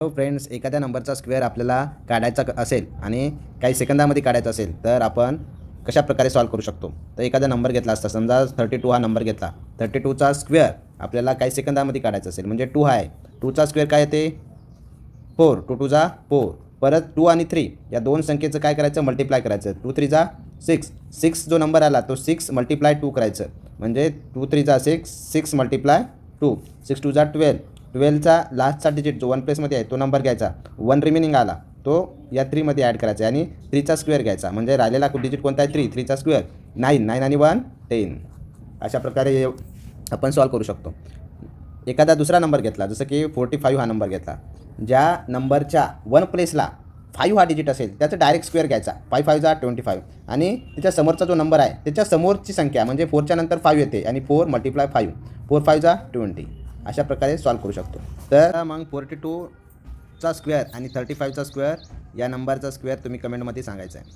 Friends, एखाद्या नंबरचा square आपल्याला काढायचा असेल आणि काही सेकंदामध्ये काढायचा असेल तर आपण कशा प्रकारे सॉल्व्ह करू शकतो. तर एखादा नंबर घेतला असता, समजा 32 हा नंबर घेतला. 32चा स्क्वेअर आपल्याला काही सेकंदामध्ये काढायचा असेल, म्हणजे 2 आहे. 2चा स्क्वेअर काय येते? 4. 2 2 जा 4. परत 2 आणि 3 या दोन संख्येचं काय करायचं? मल्टिप्लाय करायचं. 2 3 जा 6. 6 जो नंबर आला तो 6 मल्टिप्लाय 2 करायचं, म्हणजे 2 3 जा 6. 6 मल्टिप्लाय 2. 6 2 जा 12. 12चा लास्टचा डिजिट जो 1 प्लेसमध्ये आहे तो नंबर घ्यायचा. 1 रिमेनिंग आला तो या 3मध्ये ॲड करायचा आणि 3चा स्क्वेअर घ्यायचा, म्हणजे राहिलेला डिजिट कोणता आहे? 3. 3चा स्क्वेअर 9. 9 आणि 1 10. अशा प्रकारे आपण सॉल्व्ह करू शकतो. एखादा दुसरा नंबर घेतला, जसं की 45 हा नंबर घेतला. ज्या नंबरच्या 1 प्लेसला 5 हा डिजिट असेल त्याचं डायरेक्ट स्क्वेअर घ्यायचा. 5 5 जा 25 आणि त्याच्या समोरचा जो नंबर आहे त्याच्या समोरची संख्या, म्हणजे 4च्या नंतर 5 येते आणि 4 मल्टिप्लाय 5. 4 5 जा 20. अशा प्रकारे सॉल्व्ह करू शकतो. तर मग 42चा स्क्वेअर आणि 35चा स्क्वेअर या नंबरचा स्क्वेअर तुम्ही कमेंटमध्ये सांगायचा आहे.